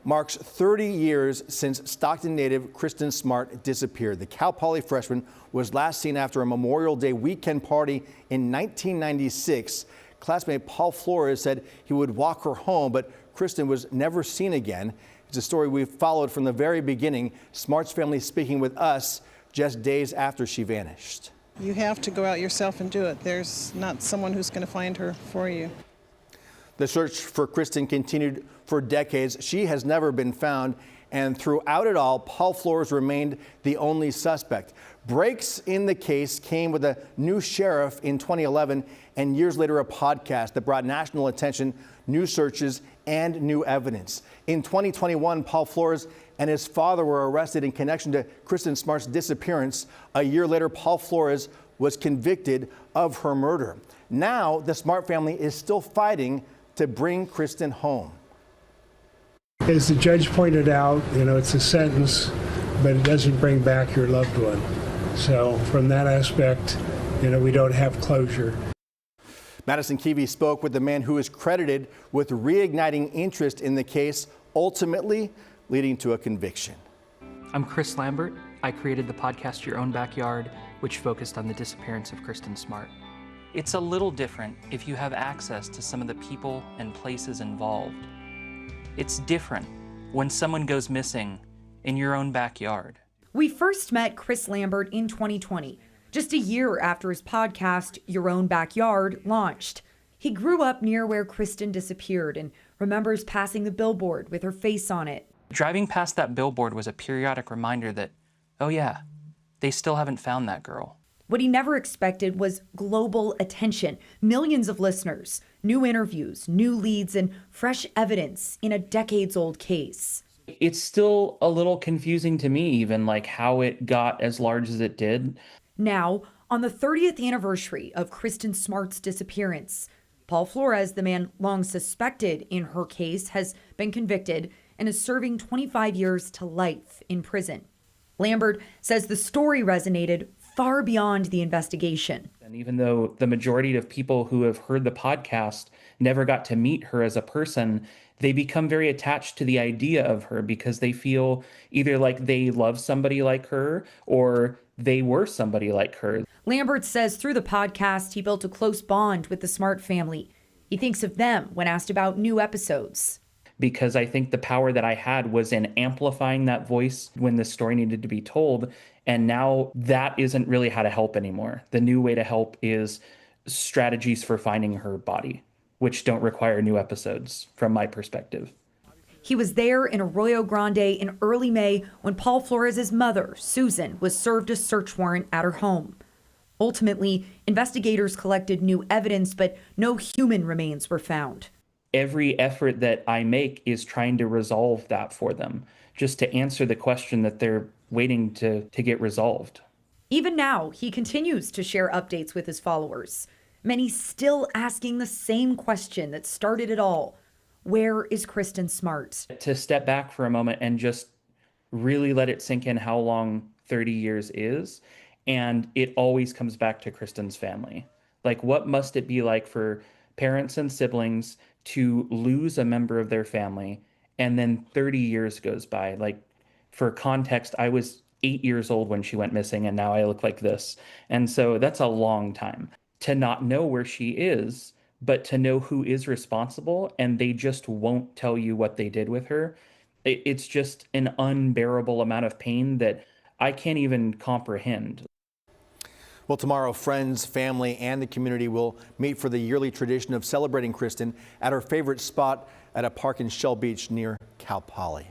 Marks 30 years since Stockton native Kristin Smart disappeared. The Cal Poly freshman was last seen after a Memorial Day weekend party in 1996. Classmate Paul Flores said he would walk her home, but Kristin was never seen again. It's a story we've followed from the very beginning. Smart's family speaking with us just days after she vanished. You have to go out yourself and do it. There's not someone who's going to find her for you. The search for Kristin continued for decades. She has never been found, and throughout it all, Paul Flores remained the only suspect. Breaks in the case came with a new sheriff in 2011, and years later a podcast that brought national attention, new searches, and new evidence. In 2021, Paul Flores and his father were arrested in connection to Kristin Smart's disappearance. A year later, Paul Flores was convicted of her murder. Now, the Smart family is still fighting to bring Kristin home. As the judge pointed out, it's a sentence, but it doesn't bring back your loved one. So from that aspect, we don't have closure. Madison Keevy spoke with the man who is credited with reigniting interest in the case, ultimately leading to a conviction. I'm Chris Lambert. I created the podcast Your Own Backyard, which focused on the disappearance of Kristin Smart. It's a little different if you have access to some of the people and places involved. It's different when someone goes missing in your own backyard. We first met Chris Lambert in 2020, just a year after his podcast, Your Own Backyard, launched. He grew up near where Kristin disappeared and remembers passing the billboard with her face on it. Driving past that billboard was a periodic reminder that, oh yeah, they still haven't found that girl. What he never expected was global attention, millions of listeners, new interviews, new leads, and fresh evidence in a decades-old case. It's still a little confusing to me, even like how it got as large as it did. Now, on the 30th anniversary of Kristin Smart's disappearance, Paul Flores, the man long suspected in her case, has been convicted and is serving 25 years to life in prison. Lambert says the story resonated far beyond the investigation. And even though the majority of people who have heard the podcast never got to meet her as a person, they become very attached to the idea of her because they feel either like they love somebody like her or they were somebody like her. Lambert says through the podcast, he built a close bond with the Smart family. He thinks of them when asked about new episodes. Because I think the power that I had was in amplifying that voice when the story needed to be told. And now that isn't really how to help anymore. The new way to help is strategies for finding her body, which don't require new episodes from my perspective. He was there in Arroyo Grande in early May when Paul Flores' mother, Susan, was served a search warrant at her home. Ultimately, investigators collected new evidence, but no human remains were found. Every effort that I make is trying to resolve that for them, just to answer the question that they're waiting to get resolved. Even now, he continues to share updates with his followers. Many still asking the same question that started it all. Where is Kristin Smart? To step back for a moment and just really let it sink in how long 30 years is. And it always comes back to Kristin's family. Like, what must it be like for parents and siblings to lose a member of their family and then 30 years goes by? Like, for context, I was 8 years old when she went missing and now I look like this. And so that's a long time to not know where she is, but to know who is responsible and they just won't tell you what they did with her. It's just an unbearable amount of pain that I can't even comprehend. Well, tomorrow, friends, family, and the community will meet for the yearly tradition of celebrating Kristin at her favorite spot at a park in Shell Beach near Cal Poly.